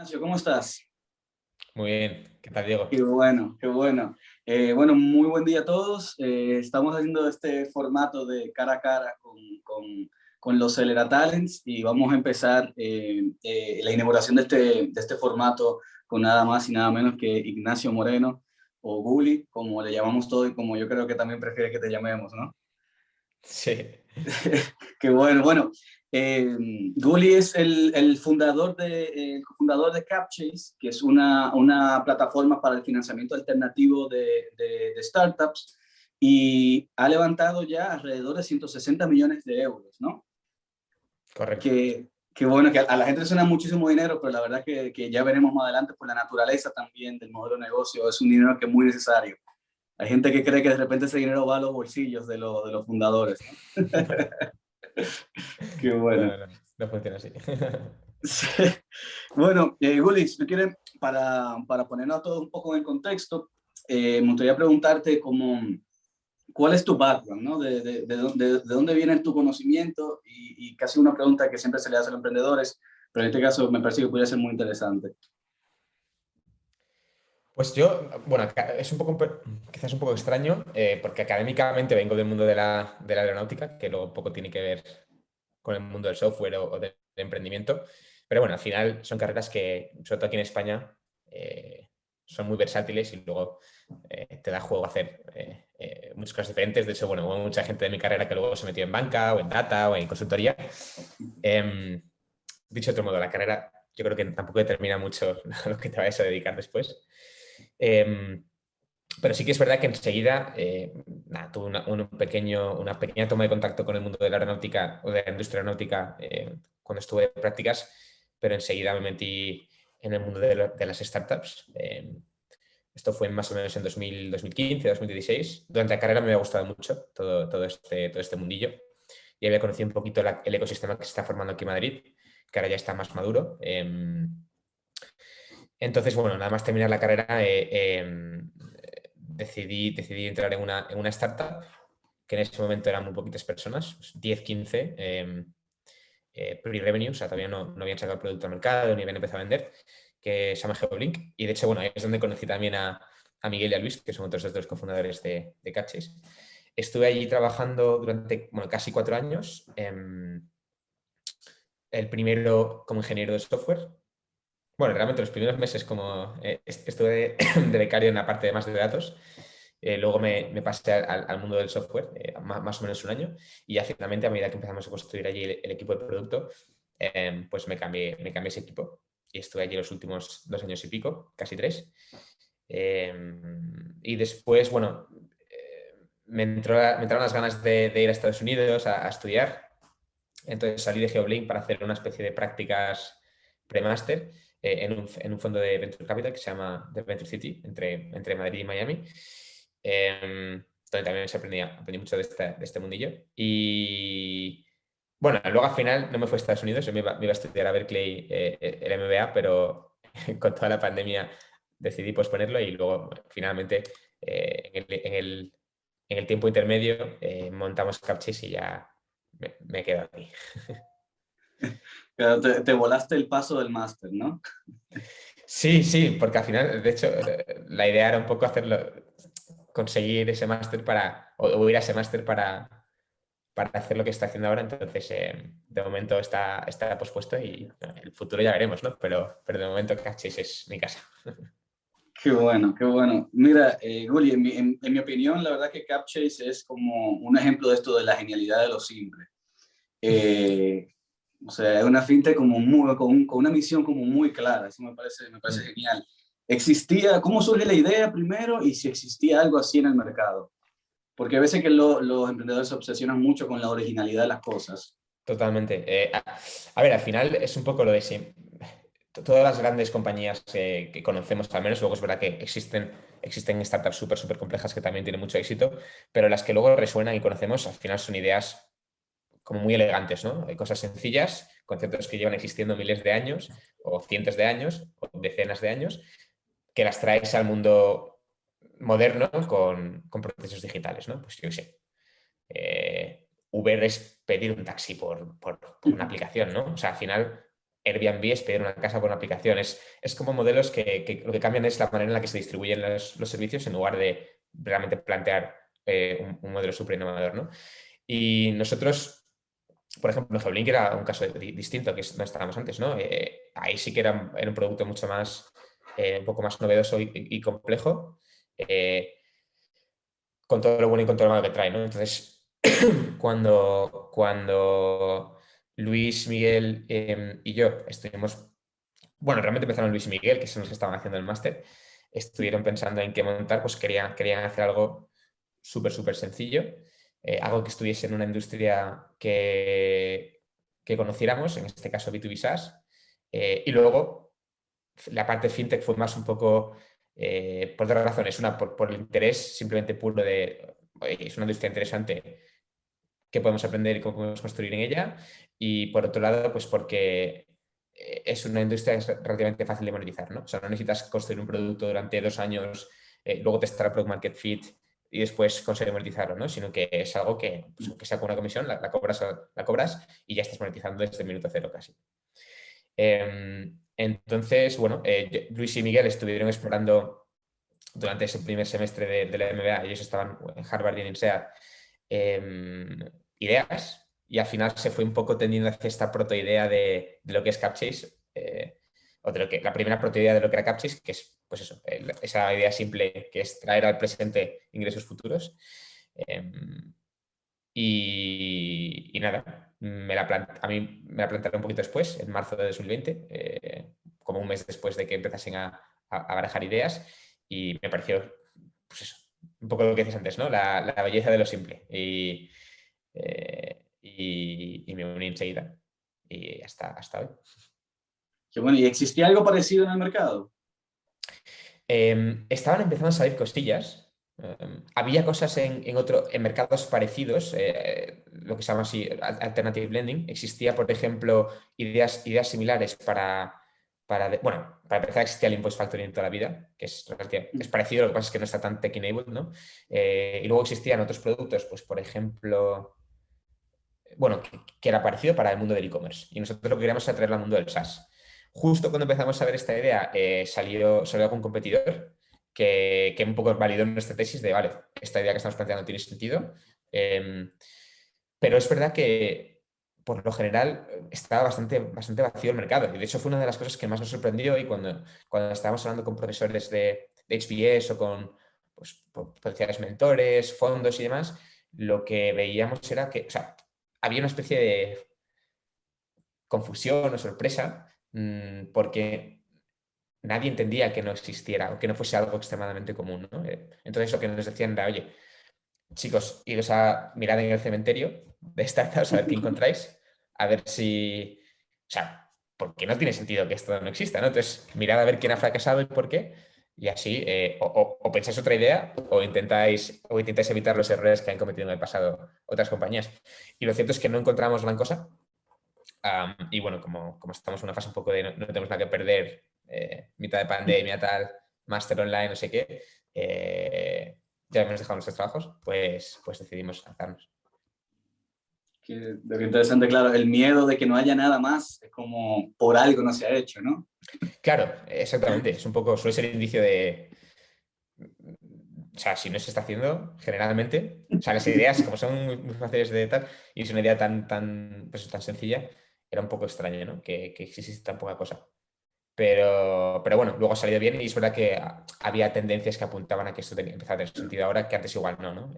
Ignacio, ¿cómo estás? Muy bien, ¿qué tal, Diego? Qué bueno, qué bueno. Bueno, muy buen día a todos. Estamos haciendo este formato de cara a cara con los Celera Talents y vamos a empezar la inauguración de este formato con nada más y nada menos que Ignacio Moreno o Guli, como le llamamos todo y como yo creo que también prefiere que te llamemos, ¿no? Sí, Qué bueno. Bueno, Gully es el fundador de Capchase, que es una plataforma para el financiamiento alternativo de startups y ha levantado ya alrededor de 160 millones de euros, ¿no? correcto. Que bueno, que a la gente le suena muchísimo dinero, pero la verdad que ya veremos más adelante por la naturaleza también del modelo de negocio, es un dinero que es muy necesario. Hay gente que cree que de repente ese dinero va a los bolsillos de los fundadores, ¿no? Qué bueno. No, no, no funciona así. Sí. Bueno, Guli, si tú quieres, para ponernos a todos un poco en el contexto, me gustaría preguntarte cuál es tu background, ¿no? De dónde viene tu conocimiento y casi una pregunta que siempre se le hace a los emprendedores, pero en este caso me parece que podría ser muy interesante. Pues yo, bueno, es un poco, quizás un poco extraño, porque académicamente vengo del mundo de la aeronáutica, que luego poco tiene que ver con el mundo del software o del emprendimiento. Pero bueno, al final son carreras que, sobre todo aquí en España, son muy versátiles y luego te da juego a hacer muchas cosas diferentes. De hecho, bueno, hubo mucha gente de mi carrera que luego se metió en banca o en data o en consultoría. Em, Dicho de otro modo, la carrera yo creo que tampoco determina mucho lo que te vayas a dedicar después. Eh, pero sí que es verdad que enseguida nada, tuve una pequeña toma de contacto con el mundo de la aeronáutica o de la industria aeronáutica cuando estuve de prácticas, pero enseguida me metí en el mundo de las startups. Esto fue más o menos en 2015, 2016. Durante la carrera me había gustado mucho todo este mundillo y había conocido un poquito el ecosistema que se está formando aquí en Madrid, que ahora ya está más maduro. Entonces, bueno, nada más terminar la carrera, decidí entrar en una startup, que en ese momento eran muy poquitas personas, pues 10, 15, pre-revenue, o sea, todavía no habían sacado el producto al mercado, ni habían empezado a vender, que se llama Geoblink. Y de hecho, bueno, ahí es donde conocí también a Miguel y a Luis, que son otros dos cofundadores de Catches. Estuve allí trabajando durante, bueno, casi 4 años. El primero como ingeniero de software. Bueno, realmente los primeros meses como estuve de becario en la parte de más de datos, luego me pasé al mundo del software, más o menos un año, y ya finalmente a medida que empezamos a construir allí el equipo de producto, pues me cambié ese equipo y estuve allí los últimos 2 años y pico, casi 3. Y después, bueno, me entraron las ganas de ir a Estados Unidos a estudiar. Entonces salí de Geoblink para hacer una especie de prácticas pre-máster en un fondo de Venture Capital que se llama The Venture City, entre Madrid y Miami. Donde también aprendí mucho de este mundillo. Y bueno, luego al final no me fui a Estados Unidos, yo me iba a estudiar a Berkeley el MBA, pero con toda la pandemia decidí posponerlo y luego finalmente en el tiempo intermedio montamos Capchase y ya me quedo aquí. Pero te volaste el paso del máster, ¿no? Sí, sí, porque al final, de hecho, la idea era un poco conseguir ese máster o ir a ese máster para hacer lo que está haciendo ahora. Entonces, de momento está pospuesto y el futuro ya veremos, ¿no? Pero de momento Catchase es mi casa. Qué bueno, qué bueno. Mira, Guli, en mi opinión, la verdad que Capchase es como un ejemplo de esto de la genialidad de lo simple. Eh, o sea, es una fintech con una misión como muy clara, eso me parece Mm. genial. ¿Cómo surge la idea primero y si existía algo así en el mercado? Porque a veces que los emprendedores se obsesionan mucho con la originalidad de las cosas. Totalmente. A ver, al final es un poco lo de siempre. Todas las grandes compañías que conocemos, al menos, luego es verdad que existen startups súper, súper complejas que también tienen mucho éxito, pero las que luego resuenan y conocemos, al final son ideas como muy elegantes, ¿no? Hay cosas sencillas, conceptos que llevan existiendo miles de años, o cientos de años, o decenas de años, que las traes al mundo moderno con procesos digitales, ¿no? Pues yo qué sé. Uber es pedir un taxi por una aplicación, ¿no? O sea, al final Airbnb es pedir una casa por una aplicación. Es como modelos que lo que cambian es la manera en la que se distribuyen los servicios en lugar de realmente plantear un modelo súper innovador, ¿no? Y nosotros, por ejemplo, Geoblink era un caso distinto, que es donde estábamos antes, ¿no? Ahí sí que era un producto mucho más, un poco más novedoso y complejo, con todo lo bueno y con todo lo malo que trae, ¿no? Entonces, cuando Luis, Miguel y yo estuvimos, bueno, realmente empezaron Luis y Miguel, que son los que estaban haciendo el máster, estuvieron pensando en qué montar, pues querían hacer algo súper sencillo, algo que estuviese en una industria que conociéramos, en este caso B2B SaaS, y luego la parte fintech fue más un poco por dos razones. Una, por el interés simplemente puro de, oye, es una industria interesante, qué podemos aprender y cómo podemos construir en ella. Y por otro lado, pues porque es una industria que es relativamente fácil de monetizar, ¿no? O sea, no necesitas construir un producto durante 2 años, luego testar el product market fit y después conseguir monetizarlo, ¿no? Sino que es algo que, pues, aunque sea con una comisión, la cobras y ya estás monetizando desde el minuto cero casi. Entonces, bueno, Luis y Miguel estuvieron explorando durante ese primer semestre de la MBA, ellos estaban en Harvard y en INSEAD, ideas, y al final se fue un poco tendiendo hacia esta protoidea de lo que es Capchase, o de lo que la primera protoidea de lo que era Capchase, que es pues eso, esa idea simple que es traer al presente ingresos futuros. Y nada, a mí me la plantaron un poquito después, en marzo de 2020, como un mes después de que empezasen a barajar ideas, y me pareció, pues eso, un poco lo que dices antes, ¿no? La belleza de lo simple. Y me uní enseguida. Y hasta hoy. Qué bueno, ¿y existía algo parecido en el mercado? Estaban empezando a salir cosillas. Había cosas en mercados parecidos, lo que se llama así alternative lending. Existía, por ejemplo, ideas similares bueno, para empezar existía el Invoice Factoring toda la vida, que es parecido, lo que pasa es que no está tan tech-enabled, ¿no? Y luego existían otros productos, pues por ejemplo, bueno, que era parecido para el mundo del e-commerce. Y nosotros lo que queríamos era traerlo al mundo del SaaS. Justo cuando empezamos a ver esta idea, salió algún competidor que un poco validó nuestra tesis de, vale, esta idea que estamos planteando tiene sentido, pero es verdad que por lo general estaba bastante vacío el mercado. Y de hecho fue una de las cosas que más nos sorprendió, y cuando estábamos hablando con profesores de HBS o con pues, potenciales mentores, fondos y demás, lo que veíamos era que, o sea, había una especie de confusión o sorpresa, porque nadie entendía que no existiera o que no fuese algo extremadamente común, ¿no? Entonces lo que nos decían era, oye, chicos, iros a mirar en el cementerio de startups a ver qué encontráis, a ver si, o sea, porque no tiene sentido que esto no exista, ¿no? Entonces, mirad a ver quién ha fracasado y por qué, y así o pensáis otra idea o intentáis evitar los errores que han cometido en el pasado otras compañías. Y lo cierto es que no encontramos gran cosa. Y bueno, como estamos en una fase un poco de no tenemos nada que perder, mitad de pandemia, tal, máster online, no sé qué, ya hemos dejado nuestros trabajos, pues decidimos lanzarnos. Qué interesante, claro, el miedo de que no haya nada más, es como por algo no se ha hecho, ¿no? Claro, exactamente, es un poco, suele ser indicio de, o sea, si no se está haciendo, generalmente, o sea, las ideas como son muy fáciles de tal, y es una idea pues, tan sencilla, era un poco extraño, ¿no? Que existe tan poca cosa. Pero bueno, luego ha salido bien, y es verdad que había tendencias que apuntaban a que esto empezaba a tener sentido ahora, que antes igual no, ¿no?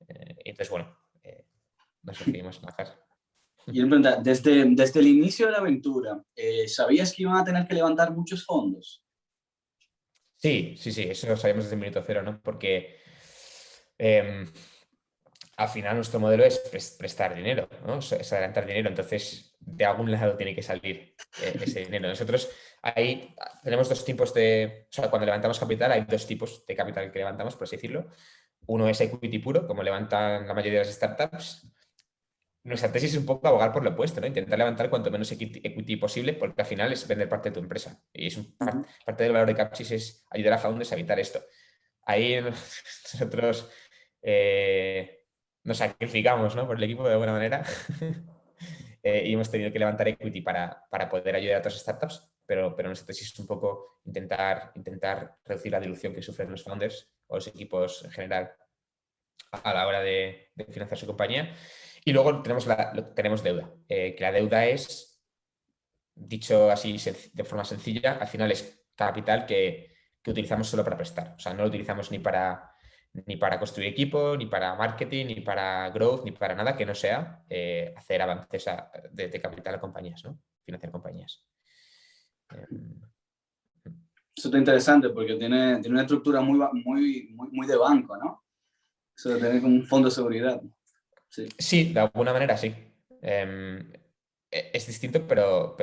Entonces, bueno, nos decidimos lanzar. Y él pregunta, desde el inicio de la aventura, ¿sabías que iban a tener que levantar muchos fondos? Sí, eso lo sabemos desde el minuto cero, ¿no? Porque eh, al final nuestro modelo es prestar dinero, ¿no? Es adelantar dinero, entonces de algún lado tiene que salir ese dinero. Nosotros ahí tenemos dos tipos o sea, cuando levantamos capital hay dos tipos de capital que levantamos, por así decirlo. Uno es equity puro, como levantan la mayoría de las startups. Nuestra tesis es un poco abogar por lo opuesto, ¿no? Intentar levantar cuanto menos equity posible, porque al final es vender parte de tu empresa. Y parte del valor de Capsys es ayudar a founders a evitar esto. Ahí nosotros nos sacrificamos, ¿no? Por el equipo de alguna manera. y hemos tenido que levantar equity para poder ayudar a otras startups, pero nuestra tesis es un poco intentar reducir la dilución que sufren los founders o los equipos en general a la hora de financiar su compañía. Y luego tenemos deuda, que la deuda es, dicho así de forma sencilla, al final es capital que utilizamos solo para prestar. O sea, no lo utilizamos ni para construir equipo, ni para marketing, ni para growth, ni para nada que no sea hacer avances de capital a compañías, ¿no? Financiar compañías. Eso está interesante porque tiene una estructura muy de banco, ¿no? Eso de tener como un fondo de seguridad. Sí. Sí, de alguna manera sí. Es distinto, pero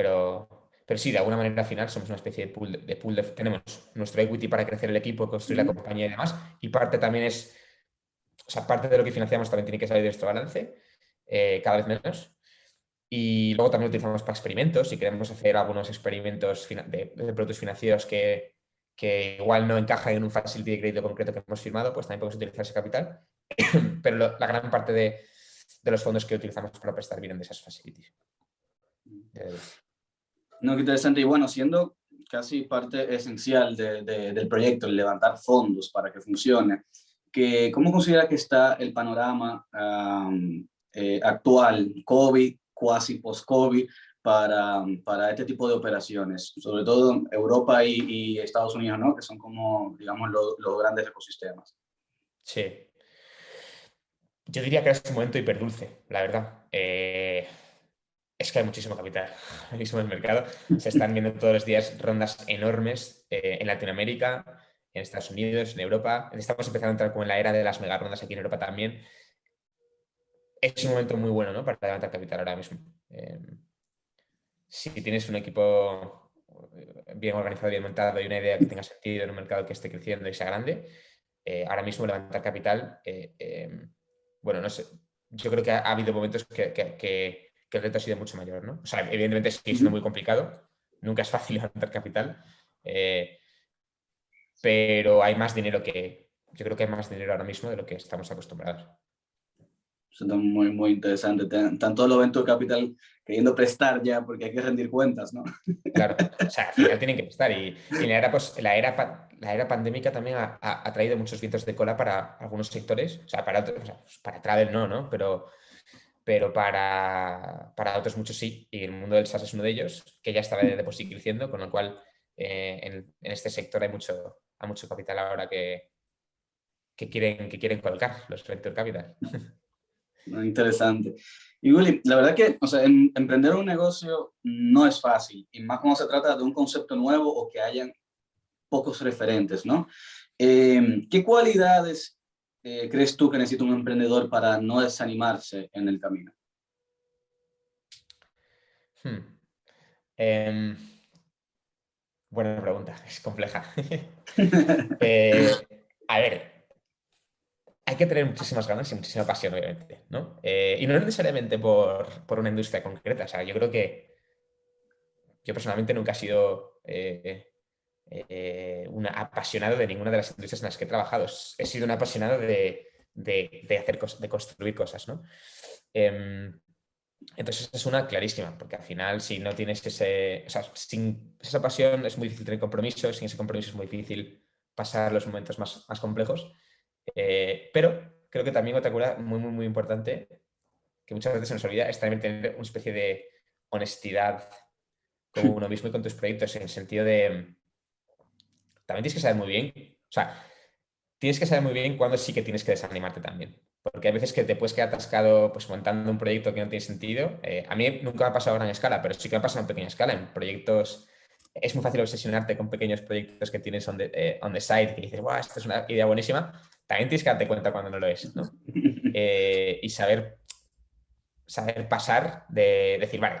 sí, de alguna manera al final somos una especie de pool tenemos nuestro equity para crecer el equipo, construir la compañía y demás, y parte también es, o sea, parte de lo que financiamos también tiene que salir de nuestro balance, cada vez menos. Y luego también lo utilizamos para experimentos. Si queremos hacer algunos experimentos de productos financieros que igual no encajan en un facility de crédito concreto que hemos firmado, pues también podemos utilizar ese capital. Pero la gran parte de los fondos que utilizamos para prestar vienen de esas facilities. No, qué interesante. Y bueno, siendo casi parte esencial del proyecto, el levantar fondos para que funcione, ¿cómo considera que está el panorama actual, COVID, cuasi post-COVID, para este tipo de operaciones? Sobre todo Europa y Estados Unidos, ¿no? Que son como, digamos, los grandes ecosistemas. Sí. Yo diría que es un momento hiperdulce, la verdad. Es que hay muchísimo capital ahora mismo en el mercado. Se están viendo todos los días rondas enormes en Latinoamérica, en Estados Unidos, en Europa. Estamos empezando a entrar como en la era de las mega rondas aquí en Europa también. Es un momento muy bueno, ¿no? Para levantar capital ahora mismo. Si tienes un equipo bien organizado, bien montado y una idea que tenga sentido en un mercado que esté creciendo y sea grande, ahora mismo levantar capital, bueno, no sé, yo creo que ha habido momentos que el reto ha sido mucho mayor, ¿no? O sea, evidentemente sigue siendo muy complicado, nunca es fácil levantar capital, pero hay más dinero yo creo que hay más dinero ahora mismo de lo que estamos acostumbrados. Eso está muy interesante. Están todos los venture capital queriendo prestar ya porque hay que rendir cuentas, ¿no? Claro, o sea, al final tienen que estar. Y la era pandémica también ha traído muchos vientos de cola para algunos sectores, o sea, para travel no, pero para otros muchos sí. Y el mundo del SaaS es uno de ellos, que ya está de por sí creciendo, con lo cual en este sector hay mucho capital ahora que quieren colocar los venture capital. Interesante. Y Willy, la verdad que, o sea, emprender un negocio no es fácil, y más cuando se trata de un concepto nuevo o que hayan pocos referentes, ¿no? ¿Qué cualidades crees tú que necesita un emprendedor para no desanimarse en el camino? Em, Buena pregunta, es compleja. A ver, hay que tener muchísimas ganas y muchísima pasión, obviamente, ¿no? Y no necesariamente por una industria concreta. O sea, yo creo que yo personalmente nunca he sido un apasionado de ninguna de las industrias en las que he trabajado. He sido un apasionado de hacer cosas, de construir cosas, ¿no? Entonces es una clarísima, porque al final si no tienes o sea, sin esa pasión es muy difícil tener compromisos, sin ese compromiso es muy difícil pasar los momentos más complejos. Pero creo que también otra cosa muy importante, que muchas veces se nos olvida, es también tener una especie de honestidad con uno mismo y con tus proyectos, en el sentido de, también tienes que saber muy bien, o sea, tienes que saber muy bien cuándo sí que tienes que desanimarte también. Porque hay veces que te puedes quedar atascado pues, montando un proyecto que no tiene sentido. A mí nunca me ha pasado a gran escala, pero sí que me ha pasado en pequeña escala. En proyectos es muy fácil obsesionarte con pequeños proyectos que tienes on the side, que dices, ¡guau! Esta es una idea buenísima. También tienes que darte cuenta cuando no lo es, ¿no? Y saber pasar de decir, vale,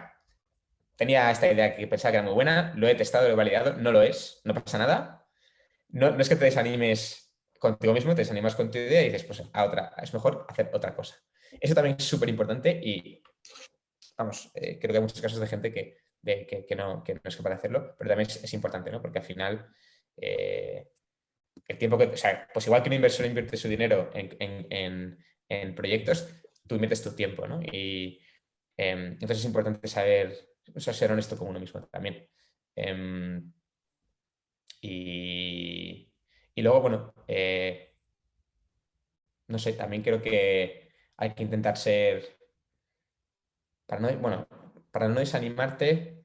tenía esta idea que pensaba que era muy buena, lo he testado, lo he validado, no lo es, no pasa nada. No es que te desanimes contigo mismo, te desanimas con tu idea y dices, pues es mejor hacer otra cosa. Eso también es súper importante y, vamos, creo que hay muchos casos de gente que no es capaz de hacerlo, pero también es importante, ¿no? Porque al final, el tiempo o sea, pues igual que un inversor invierte su dinero en proyectos, tú inviertes tu tiempo, ¿no? Y Entonces es importante saber, o sea, ser honesto con uno mismo también. Em, y, y luego, bueno, no sé, también creo que hay que intentar ser, bueno, para no desanimarte,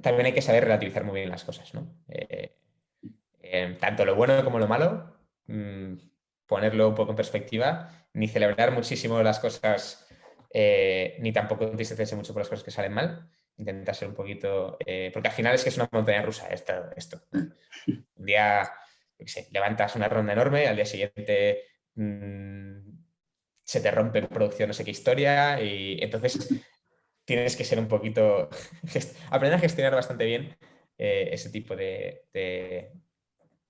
también hay que saber relativizar muy bien las cosas, ¿no? Tanto lo bueno como lo malo, ponerlo un poco en perspectiva, ni celebrar muchísimo las cosas, ni tampoco entristecerse mucho por las cosas que salen mal. Intentar ser un poquito, porque al final es que es una montaña rusa esto, ¿no? Un día, yo qué sé, levantas una ronda enorme, al día siguiente se te rompe en producción no sé qué historia y entonces tienes que ser un poquito, aprender a gestionar bastante bien ese tipo de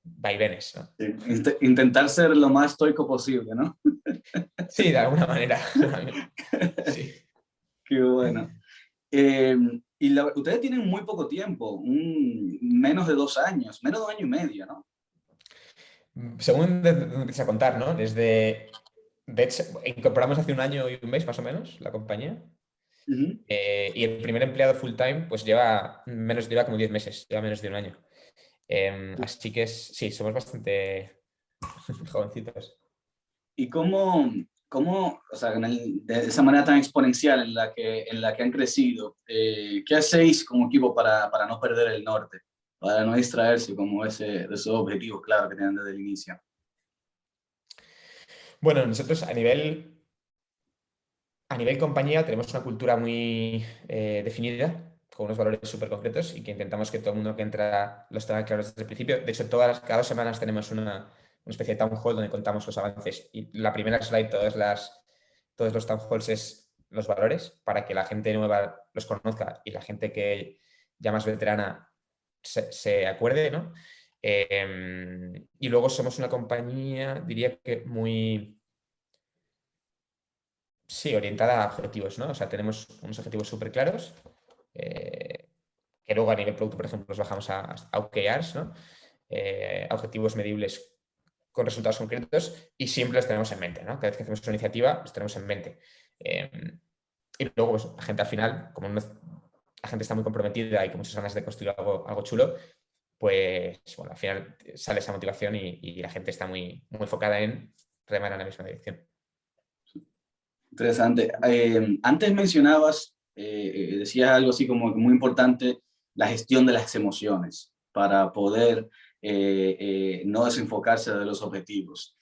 vaivenes, ¿no? Sí, intentar ser lo más estoico posible, ¿no? Sí, de alguna manera. Sí. Qué bueno. Y ustedes tienen muy poco tiempo, menos de 2 años, menos de 1 año y medio, ¿no? Según empieza a contar, ¿no? De hecho, incorporamos hace 1 año y un mes más o menos la compañía. Ujú. Y el primer empleado full time pues lleva como 10 meses, lleva menos de 1 año. Así que sí, somos bastante jovencitos. ¿Y o sea, de esa manera tan exponencial en la que han crecido, qué hacéis como equipo para no perder el norte, para no distraerse como de esos objetivos claros que tienen desde el inicio? Bueno, nosotros a nivel compañía tenemos una cultura muy definida, con unos valores súper concretos y que intentamos que todo el mundo que entra los tenga claros desde el principio. De hecho, cada 2 semanas tenemos una especie de town hall donde contamos los avances. Y la primera slide, todos los town halls es los valores para que la gente nueva los conozca y la gente que ya más veterana se acuerde, ¿no? Y luego somos una compañía, diría que muy sí, orientada a objetivos, ¿no? O sea, tenemos unos objetivos súper claros, eh, que luego a nivel producto, por ejemplo, los bajamos a OKRs, ¿no? A objetivos medibles con resultados concretos y siempre los tenemos en mente, ¿no? Cada vez que hacemos una iniciativa, los tenemos en mente. Eh, y luego, pues, la gente al final, como la gente está muy comprometida y con muchas ganas de construir algo chulo, pues, bueno, al final sale esa motivación y la gente está muy, muy enfocada en remar en la misma dirección. Interesante. Antes mencionabas, decías algo así como que muy importante, la gestión de las emociones para poder no desenfocarse de los objetivos.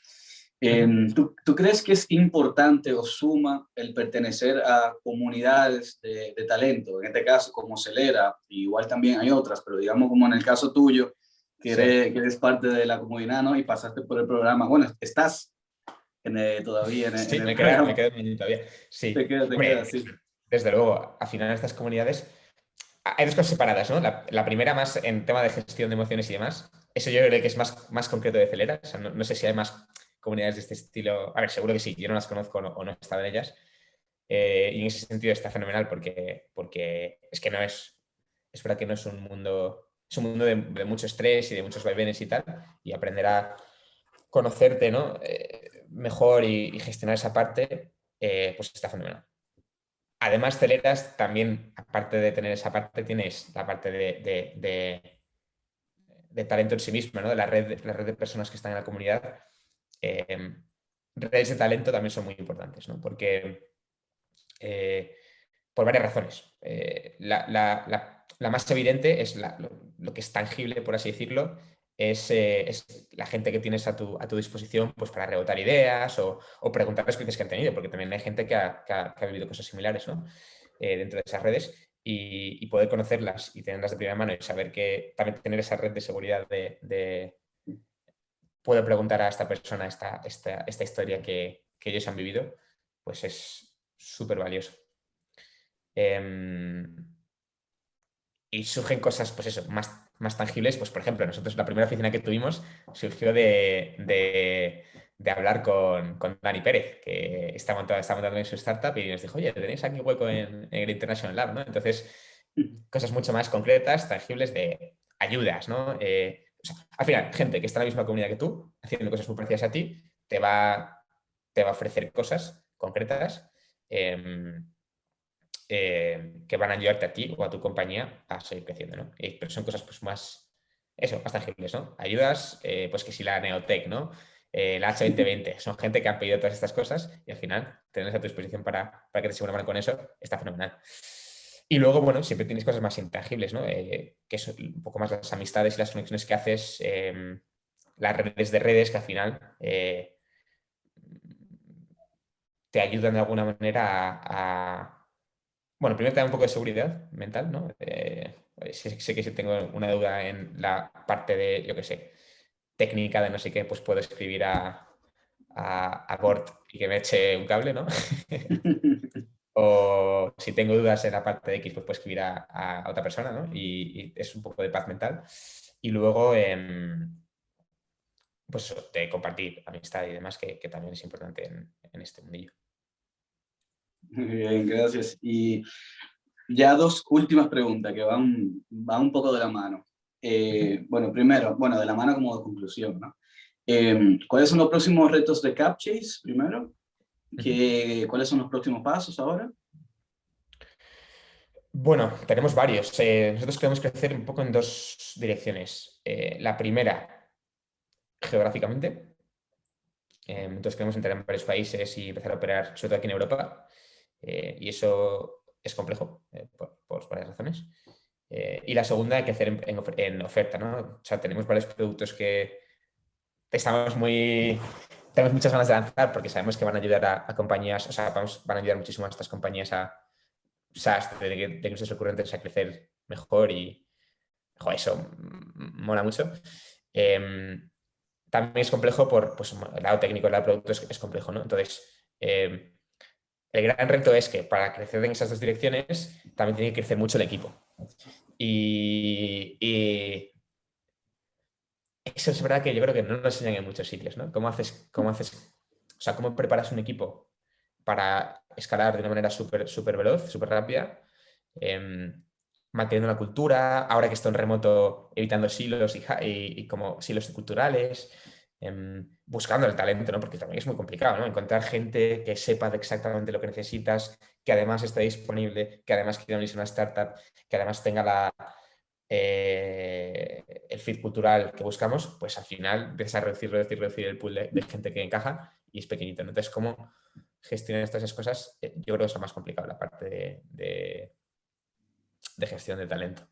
¿Tú crees que es importante o suma el pertenecer a comunidades de talento? En este caso, como Celera, igual también hay otras, pero digamos como en el caso tuyo, Sí. que eres parte de la comunidad, ¿no? Y pasaste por el programa. Bueno, estás todavía en Sí, el me programa. queda un año todavía. Te Sí. queda, te queda, Hombre, sí. desde luego, al final en estas comunidades hay dos cosas separadas, ¿no? La primera más en tema de gestión de emociones y demás. Eso yo creo que es más concreto de Celera. O sea, no sé si hay más comunidades de este estilo. A ver, seguro que sí, yo no las conozco o no he estado en ellas. Y en ese sentido está fenomenal porque es que no es verdad que no es un mundo, es un mundo de mucho estrés y de muchos vaivenes y tal, y aprender a conocerte, ¿no? Mejor y gestionar esa parte, pues está fenomenal. Además, Celeras también, aparte de tener esa parte, tienes la parte de talento en sí mismo, ¿no? De la red de personas que están en la comunidad. Eh, Redes de talento también son muy importantes, ¿no? Porque eh, por varias razones. La más evidente es lo que es tangible, por así decirlo, es la gente que tienes a tu disposición pues, para rebotar ideas o preguntar las experiencias que han tenido, porque también hay gente que ha vivido cosas similares, ¿no? Dentro de esas redes y poder conocerlas y tenerlas de primera mano y saber que también tener esa red de seguridad puedo preguntar a esta persona esta historia que ellos han vivido, pues es súper valioso. Eh, y surgen cosas, pues eso, más tangibles. Pues, por ejemplo, nosotros la primera oficina que tuvimos surgió de hablar con Dani Pérez, que está montando en su startup y nos dijo, oye, tenéis aquí hueco en el International Lab, ¿no? Entonces, cosas mucho más concretas, tangibles de ayudas, ¿no? O sea, al final, gente que está en la misma comunidad que tú, haciendo cosas muy parecidas a ti, te va a ofrecer cosas concretas. que van a ayudarte a ti o a tu compañía a seguir creciendo, ¿no? Pero son cosas pues más, eso, más tangibles, ¿no? Ayudas, pues que si la Neotec, ¿no? La H2020, son gente que han pedido todas estas cosas y al final tenerlos a tu disposición para que te echen una mano con eso está fenomenal. Y luego, bueno, siempre tienes cosas más intangibles, ¿no? Que son un poco más las amistades y las conexiones que haces, las redes de redes que al final te ayudan de alguna manera bueno, primero te da un poco de seguridad mental, ¿no? Sé que si tengo una duda en la parte de, yo qué sé, técnica de no sé qué, pues puedo escribir a Bort y que me eche un cable, ¿no? O si tengo dudas en la parte de X, pues puedo escribir a otra persona, ¿no? Y es un poco de paz mental. Y luego, pues de compartir amistad y demás, que también es importante en este mundillo. Muy bien, gracias. Y ya dos últimas preguntas que van un poco de la mano. Bueno, primero, bueno, de la mano como de conclusión, ¿no? ¿Cuáles son los próximos retos de Capchase, primero? ¿Cuáles son los próximos pasos ahora? Bueno, tenemos varios. Nosotros queremos crecer un poco en dos direcciones. La primera, geográficamente. Entonces queremos entrar en varios países y empezar a operar, sobre todo aquí en Europa. Y eso es complejo por varias razones. Y la segunda, crecer en oferta, ¿no? O sea, tenemos varios productos que estamos tenemos muchas ganas de lanzar porque sabemos que van a ayudar a compañías, o sea, van a ayudar muchísimo a estas compañías SaaS, de que nuestros recurrentes a crecer mejor y joder, eso mola mucho. También es complejo pues, el lado técnico, el lado producto es complejo, ¿no? Entonces, el gran reto es que para crecer en esas dos direcciones también tiene que crecer mucho el equipo. Y eso es verdad que yo creo que no nos enseñan en muchos sitios, ¿no? O sea, cómo preparas un equipo para escalar de una manera súper veloz, súper rápida, manteniendo la cultura, ahora que estoy en remoto, evitando silos y como silos culturales, buscando el talento, ¿no? Porque también es muy complicado, ¿no? Encontrar gente que sepa de exactamente lo que necesitas, que además esté disponible, que además quiera unirse a una startup, que además tenga el fit cultural que buscamos, pues al final empiezas a reducir el pool de gente que encaja y es pequeñito, ¿no? Entonces, ¿cómo gestionar todas esas cosas? Yo creo que es lo más complicado, la parte de gestión de talento.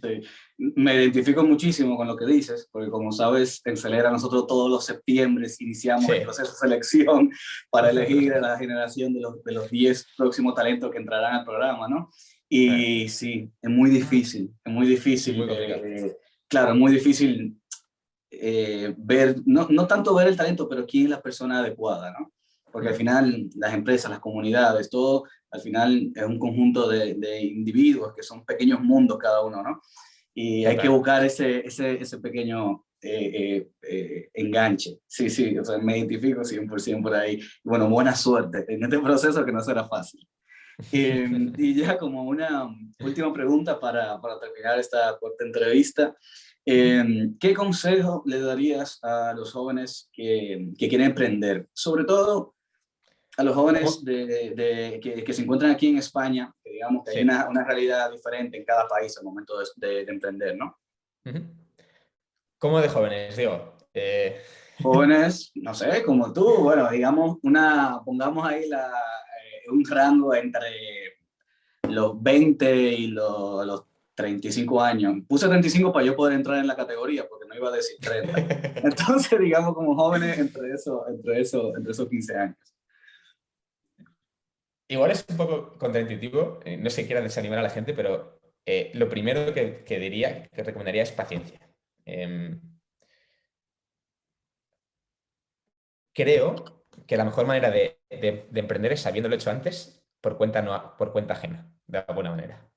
Sí. Me identifico muchísimo con lo que dices, porque como sabes, en Celera nosotros todos los septiembre iniciamos Sí. el proceso de selección para elegir a la generación de los 10 próximos talentos que entrarán al programa, ¿no? Y sí, es muy difícil, es muy difícil. Muy complicado. Claro, es muy difícil ver, no tanto ver el talento, pero quién es la persona adecuada, ¿no? Porque al final las empresas, las comunidades, todo, al final es un conjunto de individuos que son pequeños mundos cada uno, ¿no? Y hay que buscar ese pequeño enganche. Sí, sí, o sea, me identifico 100% por ahí. Bueno, buena suerte en este proceso que no será fácil. Y ya como una última pregunta para terminar esta corta entrevista, ¿qué consejo le darías a los jóvenes que quieren emprender? Sobre todo a los jóvenes que se encuentran aquí en España, que digamos que hay Sí. una realidad diferente en cada país al momento de emprender, ¿no? ¿Cómo de jóvenes? Digo. Jóvenes, no sé, como tú, bueno, digamos, pongamos ahí un rango entre los 20 y los 35 años. Puse 35 para yo poder entrar en la categoría, porque no iba a decir 30. Entonces, digamos, como jóvenes entre esos 15 años. Igual es un poco contraintuitivo, no sé si quiera desanimar a la gente, pero lo primero que diría, que recomendaría es paciencia. Creo que la mejor manera de emprender es sabiéndolo hecho antes por cuenta, no, por cuenta ajena, de alguna manera.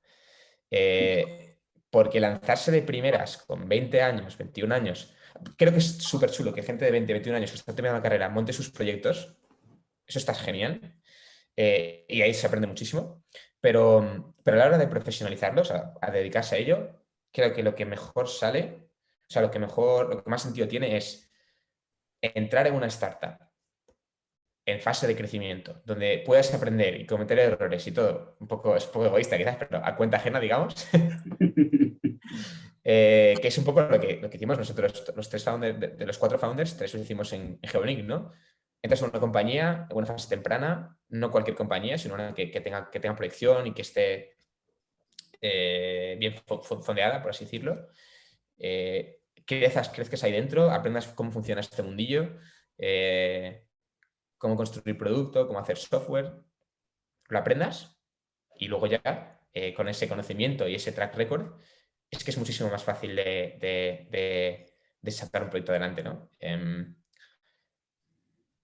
Porque lanzarse de primeras con 20 años, 21 años, creo que es súper chulo que gente de 20, 21 años que está terminando la carrera monte sus proyectos. Eso está genial. Y ahí se aprende muchísimo. Pero a la hora de profesionalizarlos, a dedicarse a ello, creo que lo que mejor sale, o sea, lo que más sentido tiene es entrar en una startup en fase de crecimiento, donde puedas aprender y cometer errores y todo, es un poco egoísta quizás, pero a cuenta ajena, digamos, que es un poco lo que hicimos nosotros, los tres founders, de los 4 founders, 3 lo hicimos en Geolink, ¿no? Entras en una compañía, en una fase temprana, no cualquier compañía, sino una que tenga proyección y que esté bien fondeada, por así decirlo. Crezcas ahí dentro, aprendas cómo funciona este mundillo, cómo construir producto, cómo hacer software, lo aprendas y luego ya, con ese conocimiento y ese track record, es que es muchísimo más fácil de sacar un proyecto adelante, ¿no?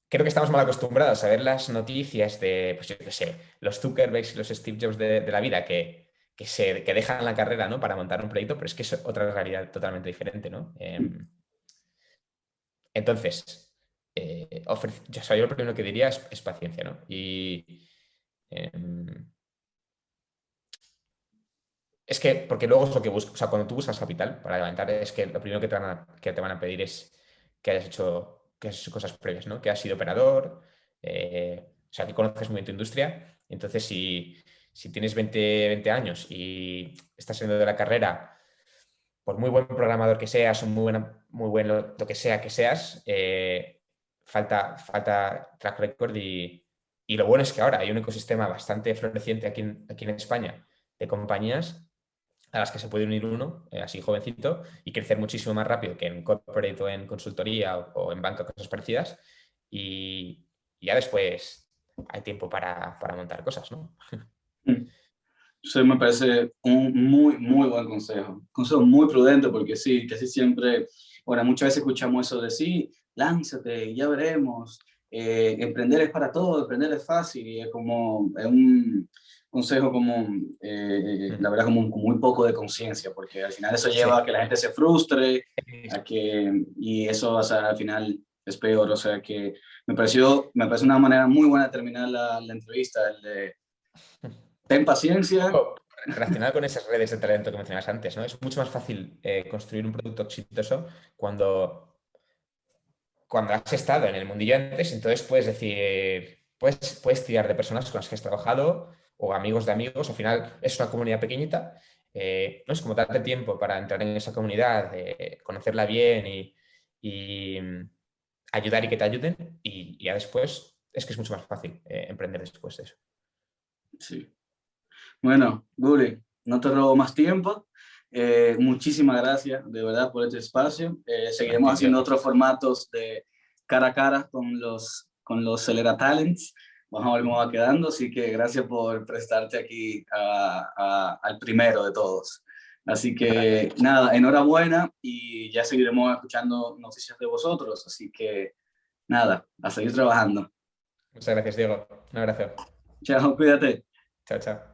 Creo que estamos mal acostumbrados a ver las noticias de, pues yo qué sé, los Zuckerbergs y los Steve Jobs de la vida que dejan la carrera, ¿no? Para montar un proyecto, pero es que es otra realidad totalmente diferente, ¿no? Entonces, yo lo primero que diría es paciencia, ¿no? Y es que, porque luego es lo que buscas, o sea, cuando tú buscas capital para levantar, es que lo primero que te van a pedir es que hayas hecho cosas previas, ¿no? Que has sido operador, o sea, que conoces muy bien tu industria. Entonces, si tienes 20 años y estás saliendo de la carrera, por muy buen programador que seas o muy buen lo que sea que seas, falta track record y lo bueno es que ahora hay un ecosistema bastante floreciente aquí en España de compañías a las que se puede unir uno, así jovencito, y crecer muchísimo más rápido que en corporate o en consultoría o en banca, cosas parecidas. Y ya después hay tiempo para montar cosas, ¿no? Eso me parece un muy, muy buen consejo. Consejo muy prudente porque sí, casi siempre, bueno, muchas veces escuchamos eso de sí, lánzate, ya veremos. Emprender es para todo, emprender es fácil y es como, es un consejo como, la verdad, como con muy poco de conciencia porque al final eso lleva Sí. a que la gente se frustre, y eso, o sea, al final es peor. O sea que me parece una manera muy buena de terminar la entrevista, el de ten paciencia. Relacionado con esas redes de talento que mencionabas antes, ¿no? Es mucho más fácil construir un producto exitoso cuando has estado en el mundillo antes, entonces puedes decir, puedes tirar de personas con las que has trabajado o amigos de amigos, al final es una comunidad pequeñita, no es como darte tiempo para entrar en esa comunidad, conocerla bien y ayudar y que te ayuden y ya después es que es mucho más fácil emprender después de eso. Sí. Bueno, Guri, no te robo más tiempo. Muchísimas gracias de verdad por este espacio. A Seguiremos ti, haciendo Diego. otros formatos de cara a cara con los Celera Talents. Vamos a ver cómo va quedando. Así que gracias por prestarte aquí al primero de todos. Así que nada, enhorabuena y ya seguiremos escuchando noticias de vosotros. Así que nada, a seguir trabajando. Muchas gracias, Diego. Un abrazo. Chao, cuídate. Chao, chao.